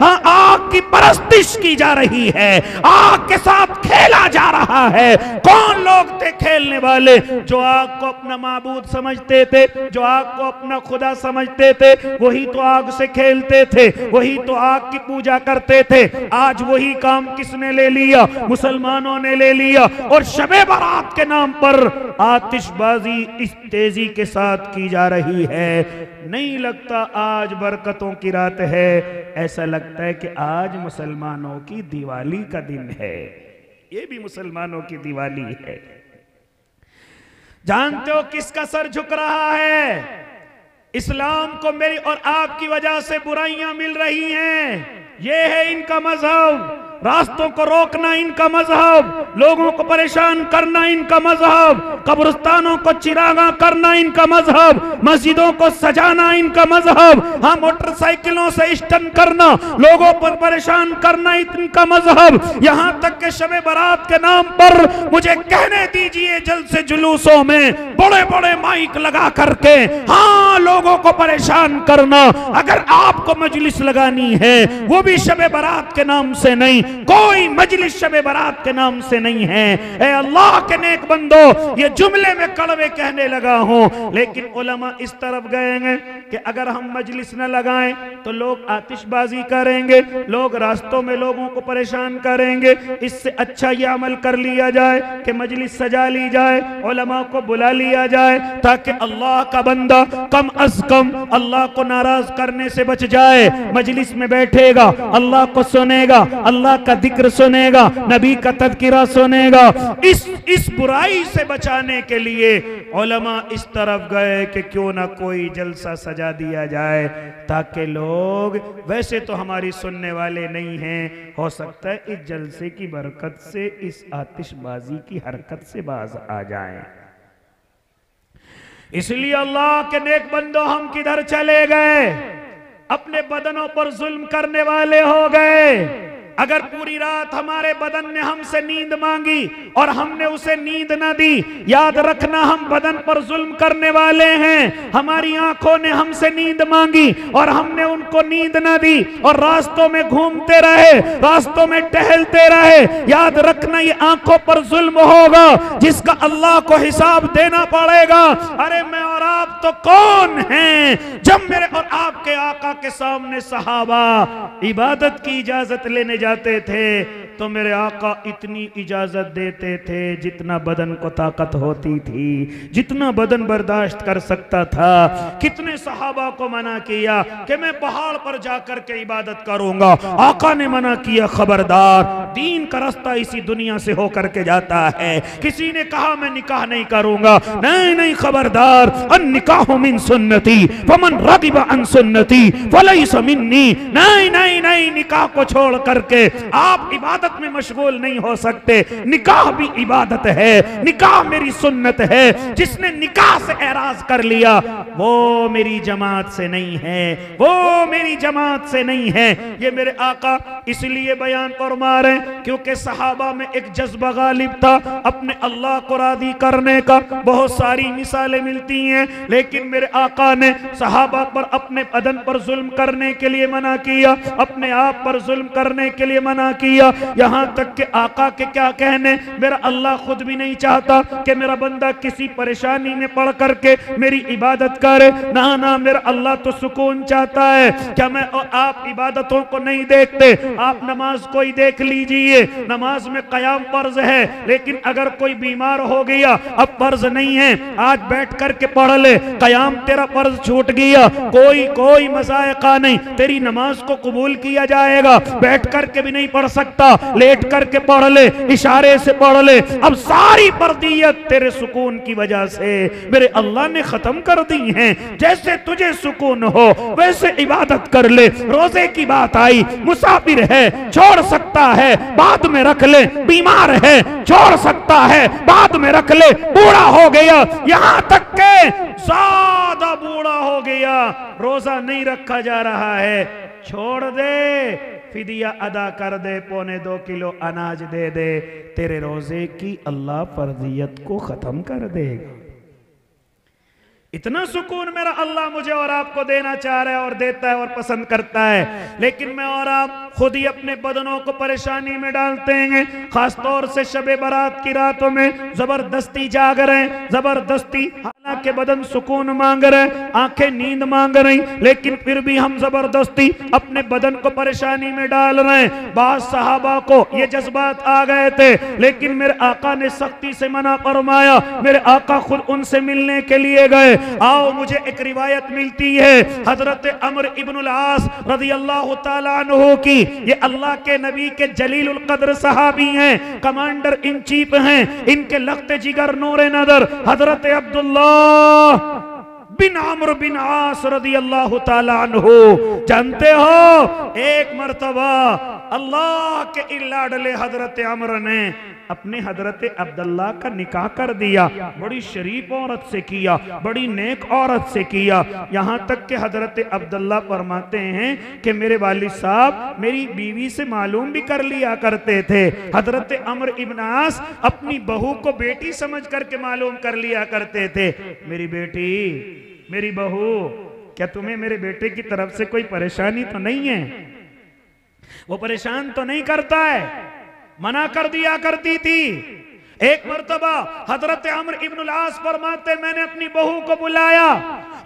आग की परस्तिश की जा रही है, आग के साथ खेला जा रहा है। कौन लोग थे खेलने वाले? जो आग को अपना माबूद समझते थे, जो आग को अपना खुदा समझते थे, वही तो आग से खेलते थे, वही तो आग की पूजा करते थे। आज वही काम किसने ले लिया? मुसलमानों ने ले लिया। और शबे बारात के नाम पर आतिशबाजी इस तेजी के साथ की जा रही है। नहीं लगता आज बरकतों की रात है, ऐसा लगता है कि आज मुसलमानों की दिवाली का दिन है। ये भी मुसलमानों की दिवाली है। जानते हो किसका सर झुक रहा है? इस्लाम को मेरी और आपकी वजह से बुराइयां मिल रही हैं। ये है इनका मजहब। रास्तों को रोकना इनका मजहब, लोगों को परेशान करना इनका मजहब, कब्रिस्तानों को चिरागा करना इनका मजहब, मस्जिदों को सजाना इनका मजहब, हाँ मोटरसाइकिलों से स्टन करना, लोगों पर परेशान करना इनका मजहब। यहां तक के शबे बारात के नाम पर मुझे कहने दीजिए जलसे जुलूसों में बड़े बड़े माइक लगा करके हाँ लोगों को परेशान करना। अगर आपको मजलिस लगानी है वो भी शबे बारात के नाम से नहीं, कोई मजलिस शबे बारात के नाम से नहीं है। ए अल्लाह के नेक बंदो, ये जुमले में कड़वे कहने लगा हूं, लेकिन उलमा इस तरफ गए हैं कि अगर हम मजलिस न लगाएं तो लोग आतिशबाजी करेंगे, लोग रास्तों में लोगों को परेशान करेंगे। इससे अच्छा ये अमल कर लिया जाए कि मजलिस सजा ली जाए, उलमा को बुला लिया जाए, ताकि अल्लाह का बंदा कम अज कम अल्लाह को नाराज करने से बच जाए। मजलिस में बैठेगा, अल्लाह को सुनेगा, अल्लाह का जिक्र सुनेगा, नबी का तज़किरा सुनेगा। इस बुराई से बचाने के लिए उलमा इस तरफ गए कि क्यों ना कोई जलसा सजा दिया जाए, ताकि लोग वैसे तो हमारी सुनने वाले नहीं हैं, हो सकता है इस जलसे की बरकत से इस आतिशबाजी की हरकत से बाज आ जाएं। इसलिए अल्लाह के नेक बंदो, हम किधर चले गए? अपने बदनों पर जुल्म करने वाले हो गए। अगर पूरी रात हमारे बदन ने हमसे नींद मांगी और हमने उसे नींद न दी, याद रखना हम बदन पर जुल्म करने वाले हैं। हमारी आंखों ने हमसे नींद मांगी और हमने उनको नींद न दी और रास्तों में घूमते रहे, रास्तों में टहलते रहे, याद रखना ये आंखों पर जुल्म होगा जिसका अल्लाह को हिसाब देना पड़ेगा। अरे मैं और आप तो कौन हैं? जब मेरे और आपके आका के सामने सहाबा इबादत की इजाजत लेने जाते थे तो मेरे आका इतनी इजाजत देते थे जितना बदन को ताकत होती थी, जितना बदन बर्दाश्त कर सकता था। कितने सहाबा को मना किया कि मैं पहाड़ पर जाकर के इबादत करूंगा, आका ने मना किया खबरदार, दीन का रास्ता इसी दुनिया से होकर के जाता है। किसी ने कहा मैं निकाह नहीं करूंगा, नहीं नहीं खबरदार, अन निकाह मिन सुन्नती फमन रगिब अन सुन्नती फलैस मिन्नी। नहीं नहीं नहीं, निकाह को छोड़ करके आप इबादत में मशगूल नहीं हो सकते। निकाह भी इबादत है, निकाह मेरी सुन्नत है। जिसने निकाह से एराज कर लिया वो मेरी जमात से नहीं है, वो मेरी जमात से नहीं है। ये मेरे आका इसलिए बयान फरमा रहे क्योंकि सहाबा में एक जज्बा गालिब था अपने अल्लाह को राजी करने का। बहुत सारी मिसालें मिलती हैं, लेकिन मेरे आका ने सहाबा पर अपने बदन पर जुल्म करने के लिए मना किया, अपने आप पर जुल्म करने के लिए मना किया। यहां तक कि आका के क्या कहने, मेरा अल्लाह खुद भी नहीं चाहता कि मेरा बंदा किसी परेशानी में पड़ करके मेरी इबादत करे। ना ना, मेरा अल्लाह तो सुकून चाहता है। क्या मैं और आप इबादतों को नहीं देखते? आप नमाज को ही देख लीजिए, नमाज में कयाम फर्ज है, लेकिन अगर कोई बीमार हो गया अब फर्ज नहीं है, आज बैठ करके पढ़ ले, कयाम तेरा फर्ज छूट गया, कोई मज़ायका नहीं, तेरी नमाज को कबूल किया जाएगा। बैठ करके भी नहीं पढ़ सकता, लेट करके पढ़ ले, इशारे से पढ़ ले। अब सारी फर्दियत तेरे सुकून की वजह से मेरे अल्लाह ने खत्म कर दी है। जैसे तुझे सुकून हो वैसे इबादत कर ले। रोजे की बात आई, मुसाफिर है छोड़ सकता है, बाद में रख ले, बीमार है छोड़ सकता है, बाद में रख ले, बूढ़ा हो गया, यहां तक के ज्यादा बूढ़ा हो गया, रोजा नहीं रखा जा रहा है, छोड़ दे, फिदिया अदा कर दे, 1.25 किलो अनाज दे दे, तेरे रोजे की अल्लाह फर्जियत को खत्म कर देगा। इतना सुकून मेरा अल्लाह मुझे और आपको देना चाह रहा है और देता है और पसंद करता है, लेकिन मैं और आप खुद ही अपने बदनों को परेशानी में डालते हैं। खासतौर से शबे बारात की रातों में जबरदस्ती जाग रहे हैं, जबरदस्ती, हालांकि बदन सुकून मांग रहे, आंखें नींद मांग रही, लेकिन फिर भी हम जबरदस्ती अपने बदन को परेशानी में डाल रहे हैं। बाज सहाबा को ये जज्बात आ गए थे, लेकिन मेरे आका ने सख्ती से मना फरमाया। मेरे आका खुद उनसे मिलने के लिए गए। आओ, मुझे एक रिवायत मिलती है हजरत अमर इब्नुल आस रज़ियल्लाहु ताला अन्हु की। ये अल्लाह के नबी के जलीलुल कद्र सहाबी हैं, कमांडर इन चीफ हैं। इनके लख्त जिगर नूरे नजर हजरत अब्दुल्लाह बिन अम्र बिन आस रज़ियल्लाहु ताला अन्हु। जानते हो, एक मर्तबा अल्लाह के इन लाडले हजरत अमर ने अपने हजरत अब्दुल्ला का निकाह कर दिया। बड़ी शरीफ औरत से किया, बड़ी नेक औरत से किया। यहाँ तक के हजरत अब्दुल्ला फरमाते हैं कि मेरे वालिद साहब मेरी बीवी से मालूम भी कर लिया करते थे। हजरत अमर इब्न आस अपनी बहू को बेटी समझ करके मालूम कर लिया करते थे। मेरी बेटी, मेरी बहू, क्या तुम्हें मेरे बेटे की तरफ से कोई परेशानी तो नहीं है? वो परेशान तो नहीं करता है? मना कर दिया करती थी। एक मर्तबा हजरत अमर इब्नुल आस फरमाते मैंने अपनी बहू को बुलाया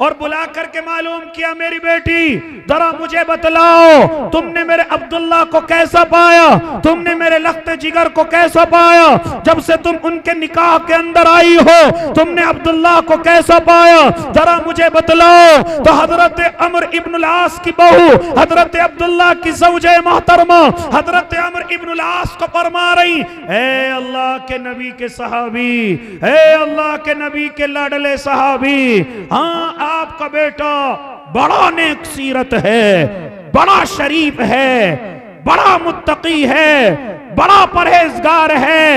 और बुला करके मालूम किया, मेरी बेटी जरा मुझे बतलाओ तुमने मेरे अब्दुल्ला को कैसा पाया, तुमने मेरे लख्त जिगर को कैसा पाया, जब से तुम उनके निकाह के अंदर आई हो तुमने अब्दुल्ला को कैसा पाया, जरा मुझे बतलाओ। तो हजरत अमर इब्नुल आस की बहू हजरत अब्दुल्ला की ज़ौजे मोहतरमा हजरत अमर इब्नुल आस को फरमा रही, ए अल्लाह के नबी के सहाबी, ए अल्लाह के नबी के लाडले सहाबी, हाँ आपका बेटा बड़ा नेक सीरत है, बड़ा शरीफ है, बड़ा मुत्तकी है, बड़ा परहेजगार है,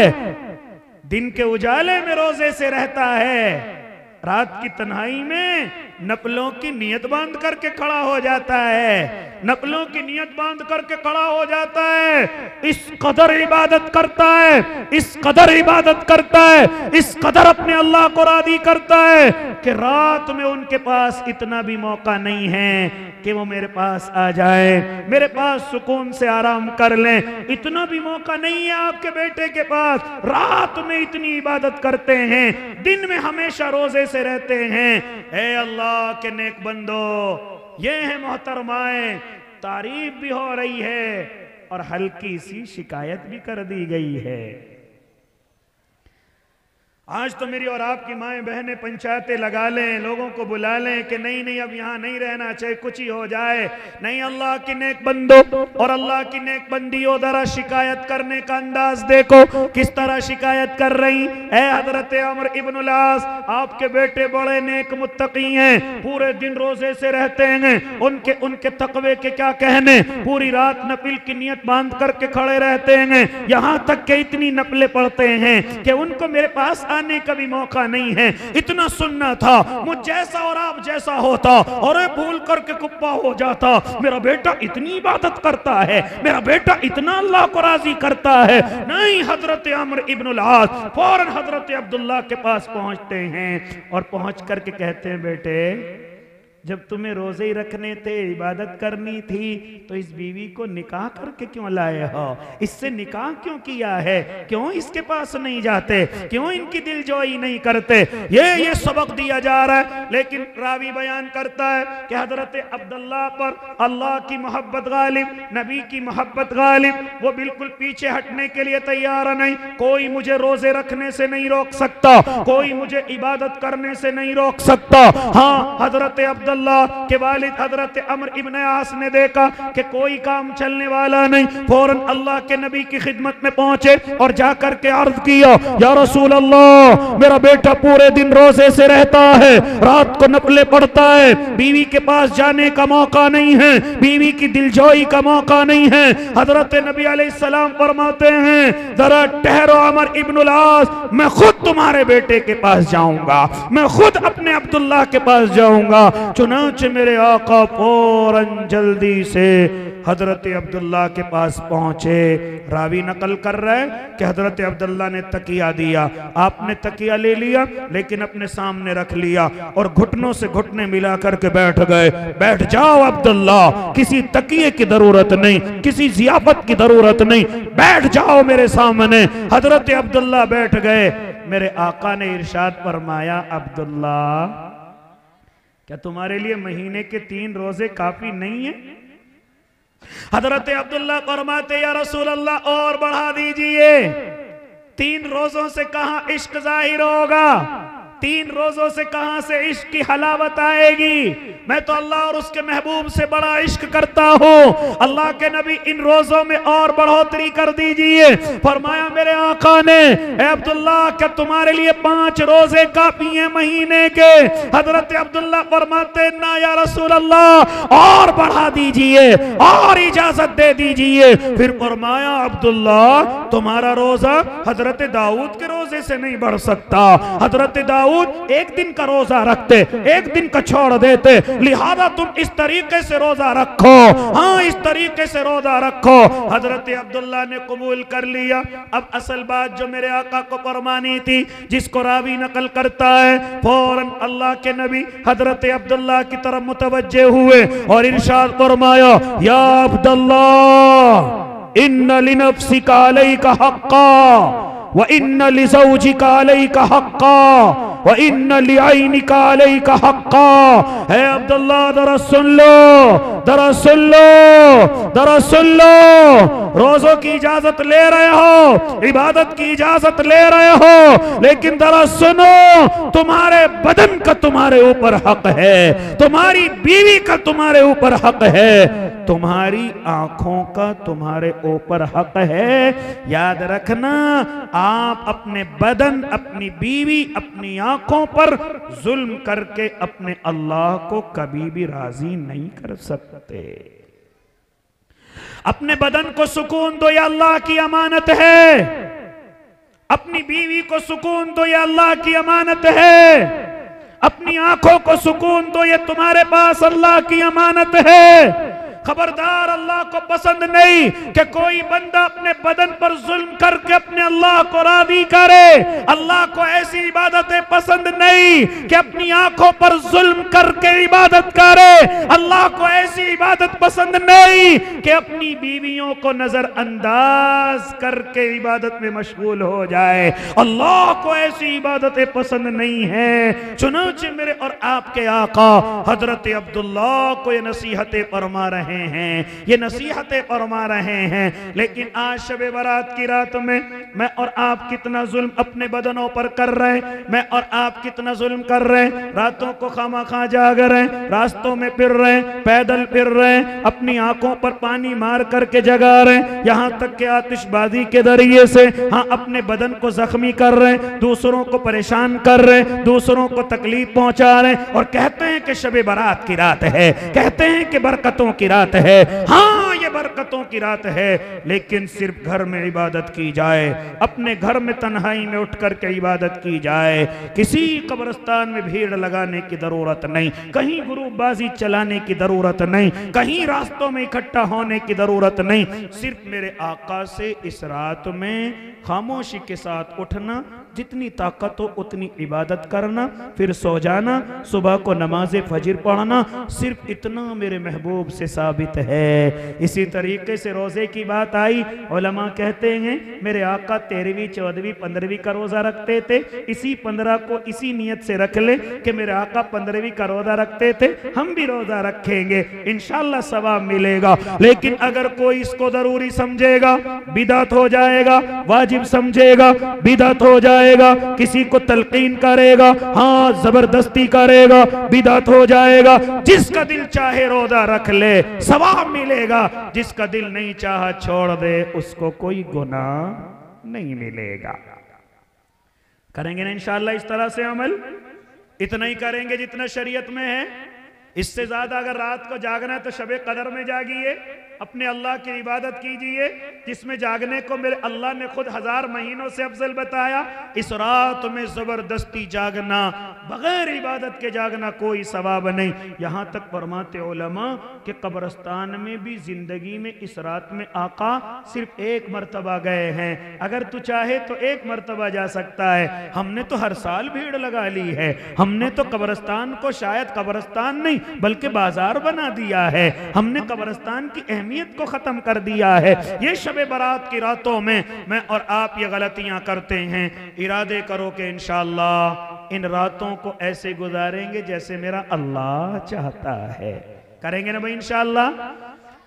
दिन के उजाले में रोजे से रहता है, रात की तन्हाई में नफलों की नियत बांध करके खड़ा हो जाता है, नफलों की नियत बांध करके खड़ा हो जाता है। इस कदर इबादत करता है, इस कदर इबादत करता है, इस कदर अपने अल्लाह को राजी करता है कि रात में उनके पास इतना भी मौका नहीं है कि वो मेरे पास आ जाए, मेरे पास सुकून से आराम कर लें। इतना भी मौका नहीं है आपके बेटे के पास। रात में इतनी इबादत करते हैं, दिन में हमेशा रोजे से रहते हैं। ए अल्लाह के नेक बंदो, ये है मोहतरमाए, तारीफ भी हो रही है और हल्की सी शिकायत भी कर दी गई है। आज तो मेरी और आपकी माएं बहनें पंचायतें लगा लें, लोगों को बुला लें कि नहीं नहीं अब यहाँ नहीं रहना, चाहे कुछ ही हो जाए। नहीं, अल्लाह की नेक बंदो और अल्लाह की नेक बंदियों, जरा शिकायत करने का अंदाज देखो किस तरह शिकायत कर रही। ए हजरत अमर इब्नुल आस, आपके बेटे बड़े नेक मुत्तकी हैं, पूरे दिन रोजे से रहते हैं, उनके उनके तकवे के क्या कहने, पूरी रात नफिल की नियत बांध करके खड़े रहते हैं, यहाँ तक के इतनी नफले पढ़ते हैं कि उनको मेरे पास आने का भी मौका नहीं है। इतना सुनना था, मुझ जैसा और आप जैसा होता और भूल करके कुप्पा हो जाता। मेरा बेटा इतनी इबादत करता है, मेरा बेटा इतना अल्लाह को राजी करता है। नहीं, हजरत अमर इब्नुल आस फौरन हजरत अब्दुल्ला के पास पहुंचते हैं और पहुंच करके कहते हैं, बेटे जब तुम्हें रोजे ही रखने थे, इबादत करनी थी, तो इस बीवी को निकाह करके क्यों लाए हो? इससे निकाह क्यों किया है? क्यों इसके पास नहीं जाते? क्यों इनकी दिलजोई नहीं करते? ये सबक दिया जा रहा है। लेकिन रावी बयान करता है कि हजरत अब्दुल्ला पर अल्लाह की मोहब्बत गालिब, नबी की मोहब्बत गालिब, वो बिल्कुल पीछे हटने के लिए तैयार नहीं। कोई मुझे रोजे रखने से नहीं रोक सकता, कोई मुझे इबादत करने से नहीं रोक सकता। हाँ, हजरत अब्दुल्ला के वालिद हजरत अमर इब्न आस ने देखा कि कोई काम चलने वाला नहीं, फौरन अल्लाह के नबी की खिदमत में पहुंचे और जाकर के अर्ज किया, या रसूल अल्लाह, मेरा बेटा पूरे दिन रोजे से रहता है, रात को नफले पढ़ता है, बीवी के पास जाने का मौका नहीं है, बीवी की दिलजोई का मौका नहीं है। हजरत नबी अलैहिस्सलाम फरमाते हैं, जरा ठहरो अमर इब्नुल आस, मैं खुद तुम्हारे बेटे के पास जाऊंगा, मैं खुद अपने अब्दुल्ला के पास जाऊंगा। चुनांचे मेरे आका फौरन जल्दी से हजरत अब्दुल्ला के पास पहुंचे। रावी नकल कर रहा है कि हजरत अब्दुल्ला ने तकिया दिया, आपने तकिया ले लिया लेकिन अपने सामने रख लिया और घुटनों से घुटने मिला करके बैठ गए। बैठ जाओ अब्दुल्ला, किसी तकिए की जरूरत नहीं, किसी जियाफत की जरूरत नहीं, बैठ जाओ मेरे सामने। हजरत अब्दुल्ला बैठ गए। मेरे आका ने इरशाद फरमाया, अब्दुल्ला क्या तुम्हारे लिए महीने के 3 रोजे काफी नहीं है? हजरत अब्दुल्ला फरमाते, या रसूल अल्लाह और बढ़ा दीजिए, 3 रोजों से कहां इश्क जाहिर होगा, 3 रोजों से कहां से इश्क की हलावत आएगी? मैं तो अल्लाह और उसके महबूब से बड़ा इश्क करता हूं। अल्लाह के नबी इन रोजों में और बढ़ोतरी कर दीजिए। फरमाया मेरे आका ने, ए अब्दुल्ला, क्या तुम्हारे लिए 5 रोजे काफी हैं महीने के? हजरत अब्दुल्ला फरमाते ना या रसूल अल्लाह, और बढ़ा दीजिए, और इजाजत दे दीजिए। फिर फरमाया अब्दुल्ला, तुम्हारा रोजा हजरत दाऊद के रोजे से नहीं बढ़ सकता। हजरत दाऊद एक दिन का रोजा रखते, एक दिन का छोड़ देते, लिहाजा तुम इस तरीके से रोजा रखो। हाँ, इस तरीके से रोजा रखो। हजरत अब्दुल्ला ने कबूल कर लिया। अब असल बात जो मेरे आका को फरमानी थी, जिसको रावी नकल करता है, फौरन अल्लाह के नबी हजरत अब्दुल्ला की तरफ मुतवज्जे हुए और इरशाद फरमाया, या अब्दुल्ला, इन्न लिनफ्सिका अलैका हक्का व इन्न लिज़ौजिका अलैका हक्का व इन्न लिअयनिका अलैका हक्का। है अब्दुल्ला, दरा सुन लो, दरा सुन लो, दरा सुन लो। रोजों की इजाजत ले रहे हो, इबादत की इजाजत ले रहे हो, लेकिन दरा सुनो, तुम्हारे बदन का तुम्हारे ऊपर हक है, तुम्हारी बीवी का तुम्हारे ऊपर हक है, तुम्हारी आंखों का तुम्हारे ऊपर हक है। याद रखना, आप अपने बदन, अपनी बीवी, अपनी आंखों पर जुल्म करके अपने अल्लाह को कभी भी राजी नहीं कर सकते। अपने बदन को सुकून दो, यह अल्लाह की अमानत है। अपनी बीवी को सुकून दो, यह अल्लाह की अमानत है। अपनी आंखों को सुकून दो, यह तुम्हारे पास अल्लाह की अमानत है। खबरदार, अल्लाह को पसंद नहीं कि कोई बंदा अपने बदन पर जुल्म करके अपने अल्लाह को राजी करे। अल्लाह को ऐसी इबादतें पसंद नहीं कि अपनी आंखों पर जुल्म करके इबादत करे। अल्लाह को ऐसी इबादत पसंद नहीं कि अपनी बीवियों को नजरअंदाज करके इबादत में मशगूल हो जाए। अल्लाह को ऐसी इबादतें पसंद नहीं है। चुनांचे मेरे और आपके आका हजरत अब्दुल्ला को ये नसीहतें फरमा रहे हैं, ये नसीहतें फरमा रहे हैं। लेकिन आज शबे बारात की रात में मैं और आप कितना जुल्म अपने बदनों पर कर रहे हैं, मैं और आप कितना जुल्म कर रहे हैं। रातों को खामा-खा जाग रहे हैं, रास्तों में फिर रहे हैं, पैदल फिर रहे हैं, अपनी आंखों पर पानी मार करके जगा रहे हैं, यहां तक कि आतिशबाजी के जरिए से हाँ अपने बदन को जख्मी कर रहे हैं, दूसरों को परेशान कर रहे हैं, दूसरों को तकलीफ पहुंचा रहे हैं, और कहते हैं कि शबे बारात की रात है, कहते हैं कि बरकतों की रात है। हाँ, ये बरकतों की रात है, लेकिन सिर्फ घर में इबादत की जाए, अपने घर में तन्हाई में उठ करके इबादत की जाए। किसी कब्रिस्तान में भीड़ लगाने की जरूरत नहीं, कहीं ग्रुपबाजी चलाने की जरूरत नहीं, कहीं रास्तों में इकट्ठा होने की जरूरत नहीं। सिर्फ मेरे आका से इस रात में खामोशी के साथ उठना, जितनी ताकत हो उतनी इबादत करना, फिर सो जाना, सुबह को नमाज फजर पढ़ना, सिर्फ इतना मेरे महबूब से साबित है। इसी तरीके से रोजे की बात आई, उलमा कहते हैं मेरे आका 13वीं 14वीं 15वीं का रोजा रखते थे। इसी 15 को इसी नियत से रख ले कि मेरे आका 15वीं का रोजा रखते थे, हम भी रोजा रखेंगे, इंशाअल्लाह सवाब मिलेगा। लेकिन अगर कोई इसको जरूरी समझेगा, बिदअत हो जाएगा, वाजिब समझेगा, बिदअत हो जाएगा, किसी को तलकीन करेगा, हाँ जबरदस्ती करेगा, बिदअत हो जाएगा। जिसका दिल चाहे रोजा रख ले, सवाब मिलेगा। जिसका दिल नहीं चाहा छोड़ दे, उसको कोई गुनाह नहीं मिलेगा। करेंगे ना इंशाअल्लाह इस तरह से अमल? इतना ही करेंगे जितना शरीयत में है। इससे ज्यादा अगर रात को जागना है तो शबे कदर में जागिए, अपने अल्लाह की इबादत कीजिए, जिसमें जागने को मेरे अल्लाह ने खुद 1000 महीनों से अफजल बताया। इस रात में जबरदस्ती जागना, बगैर इबादत के जागना कोई सवाब नहीं। यहां तक फरमाते उलमा कि कब्रिस्तान में भी जिंदगी में इस रात में आका सिर्फ 1 मरतबा गए हैं। अगर तू चाहे तो 1 मरतबा जा सकता है। हमने तो हर साल भीड़ लगा ली है। हमने तो कब्रिस्तान को शायद कब्रिस्तान नहीं बल्कि बाजार बना दिया है। हमने कब्रिस्तान की अहमियत को खत्म कर दिया है। ये शबे बारात की रातों में मैं और आप ये गलतियां करते हैं। इरादे करो कि इंशाअल्लाह इन रातों को ऐसे गुजारेंगे जैसे मेरा अल्लाह चाहता है। करेंगे ना भाई इंशाअल्लाह?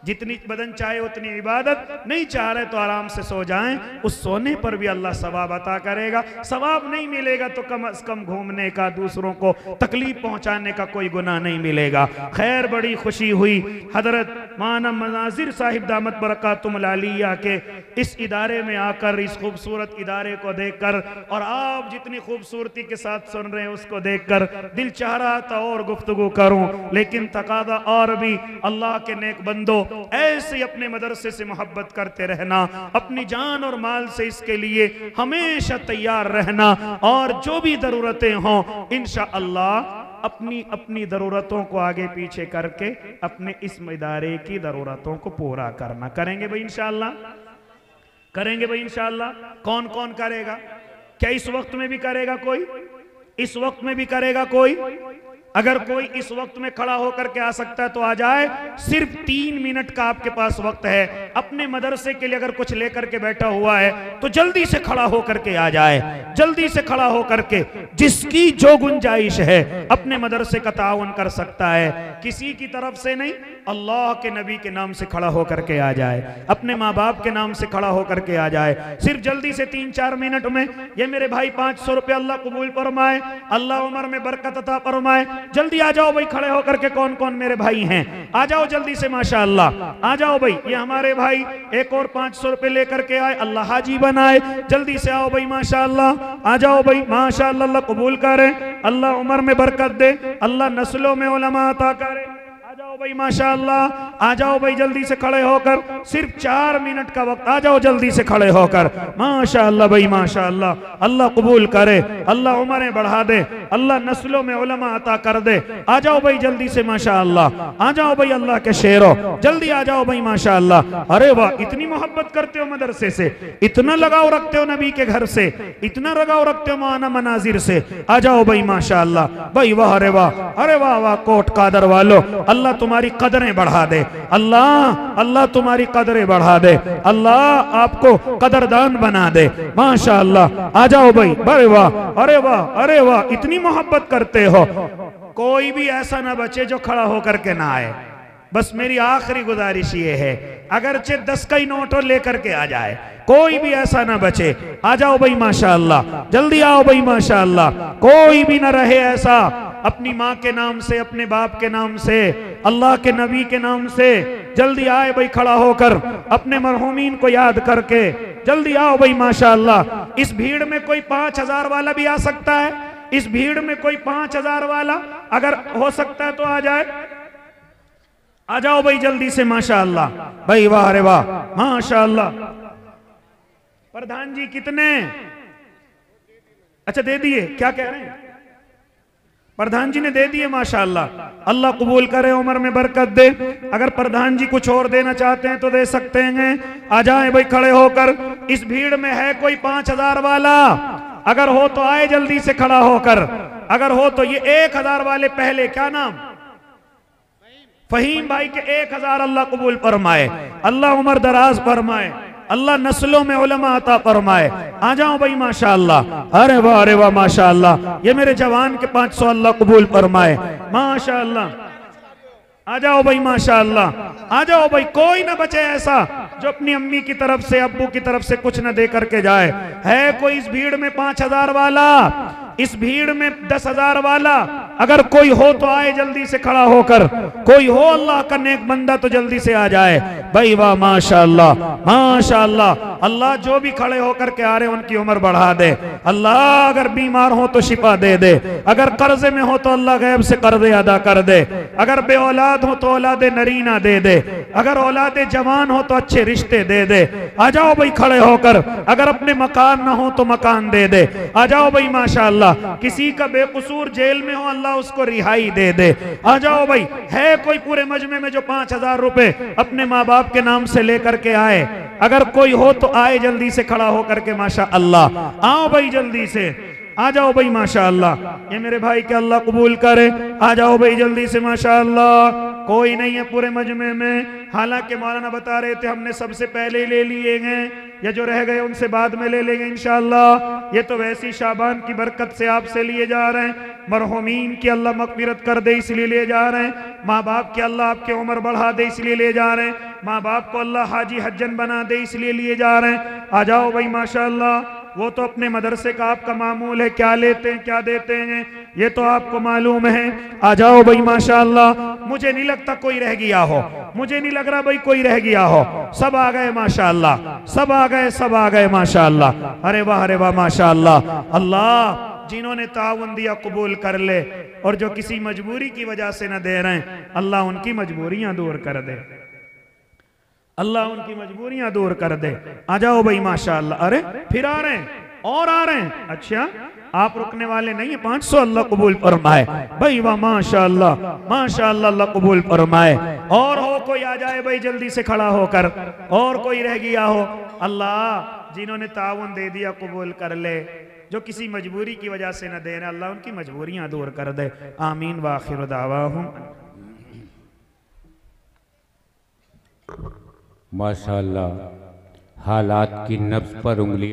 जितनी बदन चाहे उतनी इबादत, नहीं चाह रहे तो आराम से सो जाएं, उस सोने पर भी अल्लाह सवाब अता करेगा। सवाब नहीं मिलेगा तो कम से कम घूमने का, दूसरों को तकलीफ पहुंचाने का कोई गुनाह नहीं मिलेगा। खैर, बड़ी खुशी हुई हजरत माना मनाजिर साहिब दामत बरकातुहुल आलिया के इस इदारे में आकर, इस खूबसूरत इदारे को देखकर, और आप जितनी खूबसूरती के साथ सुन रहे हैं उसको देखकर दिल चाह रहा था और गुफ्तगू करूं, लेकिन तकादा और भी। अल्लाह के नेक बंदो, ऐसे अपने मदरसे से मोहब्बत करते रहना, अपनी जान और माल से इसके लिए हमेशा तैयार रहना, और जो भी जरूरतें हों इंशाअल्लाह अपनी अपनी जरूरतों को आगे पीछे करके अपने इस इदारे की जरूरतों को पूरा करना। करेंगे भाई इंशाअल्लाह, करेंगे भाई इंशाअल्लाह। कौन कौन करेगा? क्या इस वक्त में भी करेगा कोई? इस वक्त में भी करेगा कोई? अगर कोई इस वक्त में खड़ा होकर के आ सकता है तो आ जाए। सिर्फ 3 मिनट का आपके पास वक्त है। अपने मदरसे के लिए अगर कुछ लेकर के बैठा हुआ है तो जल्दी से खड़ा होकर के आ जाए, जल्दी से खड़ा होकर के। जिसकी जो गुंजाइश है अपने मदरसे का ताउन कर सकता है, किसी की तरफ से नहीं, अल्लाह के नबी के नाम से खड़ा होकर के आ जाए, अपने माँ बाप के नाम से खड़ा होकर के आ जाए। सिर्फ जल्दी से 3-4 मिनट में। ये मेरे भाई 500 रुपये अल्लाह कबूल फरमाए, अल्लाह उम्र में बरकत अता फरमाए। जल्दी आ जाओ भाई, खड़े होकर के कौन कौन मेरे भाई हैं, आ जाओ जल्दी से माशाअल्लाह, आ जाओ भाई। ये हमारे भाई एक और 500 रुपये लेकर के आए, अल्लाह हाजी बनाए। जल्दी से आओ भाई माशाअल्लाह, आ जाओ भाई माशाअल्लाह। अल्लाह कबूल करे, अल्लाह उम्र में बरकत दे, अल्लाह नस्लों में उलमा अता करे। आ जाओ भाई माशाअल्लाह, आ जाओ भाई जल्दी से खड़े होकर। सिर्फ 4 मिनट का वक्त, आ जाओ जल्दी से खड़े होकर माशाअल्लाह भाई माशाअल्लाह। अल्लाह कबूल करे, अल्लाह उम्रें बढ़ा दे, अल्लाह नस्लों में उलमा अता कर दे। आ जाओ भाई जल्दी से माशाअल्लाह, आ जाओ भाई अल्लाह के शेरों, जल्दी आ जाओ भाई माशाअल्लाह। अरे वाह, इतनी मोहब्बत करते हो मदरसे से, इतना लगाव रखते हो नबी के घर से, इतना लगाव रखते हो माना मनाजिर से। आ जाओ भाई माशाअल्लाह भाई, वाह अरे वाह, अरे वाह वाह। कोट कादर वालों, अल्लाह तुम्हारी कदरें बढ़ा दे, अल्लाह अल्लाह तुम्हारी कदरें बढ़ा दे, अल्लाह आपको कदरदान बना दे माशाअल्लाह। आ जाओ भाई, अरे वाह, अरे वाह, अरे वाह। इतनी मोहब्बत करते हो, कोई भी ऐसा ना बचे जो खड़ा होकर के ना आए। बस मेरी आखिरी गुजारिश ये है, अगरचे 10 का ही नोट लेकर के आ जाए, कोई भी ऐसा ना बचे। आ जाओ भाई माशाअल्लाह, जल्दी आओ भाई माशाअल्लाह। कोई भी ना रहे ऐसा, अपनी माँ के नाम से, अपने बाप के नाम से, अल्लाह के नबी के नाम से। जल्दी आए भाई खड़ा होकर, अपने मरहूमीन को याद करके। जल्दी आओ भाई माशाअल्लाह। इस भीड़ में कोई 5000 वाला भी आ सकता है, इस भीड़ में कोई 5000 वाला अगर हो सकता है तो आ जाए। आ जाओ भाई जल्दी से माशाअल्लाह भाई, वाह रे वाह माशाअल्लाह। प्रधान जी कितने? अच्छा दे दिए, क्या कह रहे हैं? प्रधान जी ने दे दिए माशाअल्लाह। अल्लाह कबूल करे, उम्र में बरकत दे। अगर प्रधान जी कुछ और देना चाहते हैं तो दे सकते हैं। आ जाए भाई खड़े होकर। इस भीड़ में है कोई 5000 वाला? अगर हो तो आए जल्दी से खड़ा होकर। अगर हो तो ये 1000 वाले पहले, क्या नाम? फहीम भाई के 1000 अल्लाह कबूल फरमाए, अल्लाह उम्र दराज फरमाए, अल्लाह नस्लों में उलमा अता फरमाए। आ जाओ भाई माशाअल्लाह, अरे वाह अरे वाह माशाअल्लाह। ये मेरे जवान के 500 अल्लाह कबूल फरमाए माशाअल्लाह। आ जाओ भाई माशाअल्लाह, आ जाओ भाई। कोई ना बचे ऐसा जो अपनी अम्मी की तरफ से, अब्बू की तरफ से कुछ न दे करके जाए। है कोई इस भीड़ में 5000 वाला? इस भीड़ में 10,000 वाला? अगर कोई हो तो आए जल्दी से खड़ा होकर। कोई हो अल्लाह का नेक बंदा तो जल्दी से आ जाए भाई, वाह माशाअल्लाह माशाअल्लाह। अल्लाह जो भी खड़े होकर के आ रहे हैं उनकी उम्र बढ़ा दे अल्लाह। अगर बीमार हो तो शिफा दे दे, अगर कर्जे में हो तो अल्लाह गैब से कर्जे अदा कर दे, अगर बे औलाद हो तो औलादे नरीना दे दे, अगर औलादे जवान हो तो अच्छे रिश्ते दे दे। आ जाओ भाई खड़े होकर। अगर अपने मकान ना हो तो मकान दे दे। आ जाओ भाई माशाअल्लाह। किसी का बेकसूर जेल में हो अल्लाह उसको रिहाई दे दे। आ जाओ भाई। है कोई पूरे मजमे में जो 5000 रुपए अपने माँ बाप के नाम से लेकर के आए? अगर कोई हो तो आए जल्दी से खड़ा होकर के माशाअल्लाह। आओ भाई जल्दी से, आ जाओ भाई माशाअल्लाह। ये मेरे भाई के अल्लाह कबूल करे। आ जाओ भाई जल्दी से माशाअल्लाह। कोई नहीं है पूरे मजमे में। हालांकि मौलाना बता रहे थे हमने सबसे पहले ही ले लिए हैं, या जो रह गए उनसे बाद में ले लेंगे इंशाअल्लाह। ये तो वैसी शाबान की बरकत से आपसे लिए जा रहे हैं। मरहुमीन की अल्लाह मगफिरत कर दे इसलिए ले जा रहे हैं। माँ बाप की अल्लाह आपकी उम्र बढ़ा दे इसलिए ले जा रहे हैं। माँ बाप को अल्लाह हाजी हज्जन बना दे इसलिए लिए जा रहे हैं। आ जाओ भाई माशाअल्लाह। वो तो अपने मदरसे का आपका मामूल है, क्या लेते हैं क्या देते हैं ये तो आपको मालूम है। आ जाओ भाई माशाअल्लाह। मुझे नहीं लगता कोई रह गया हो, मुझे नहीं लग रहा भाई कोई रह गया हो, सब आ गए माशाअल्लाह, सब आ गए, सब आ गए माशाअल्लाह। अरे वाह, अरे वाह माशाअल्लाह। अल्लाह जिन्होंने ताउन दिया कबूल कर ले, और जो किसी मजबूरी की वजह से न दे रहे हैं अल्लाह उनकी मजबूरियां दूर कर दे, अल्लाह उनकी मजबूरियां दूर कर दे। आ जाओ भाई माशाअल्लाह। अरे फिर आ रहे हैं और आ रहे हैं। अच्छा आप रुकने वाले नहीं है। 500 अल्लाह कबूल फरमाए भाई, वाह माशाअल्लाह, माशाअल्लाह, अल्लाह कबूल फरमाए। और हो कोई आ जाए भाई जल्दी से खड़ा होकर, और कोई रह गया हो। अल्लाह जिन्होंने ताउन दे दिया कबूल कर ले, जो किसी मजबूरी की वजह से न दे रहे अल्लाह उनकी मजबूरियां दूर कर दे। आमीन व आखिर दावाहुम। माशाअल्लाह हालात की नब्ज पर उंगलियां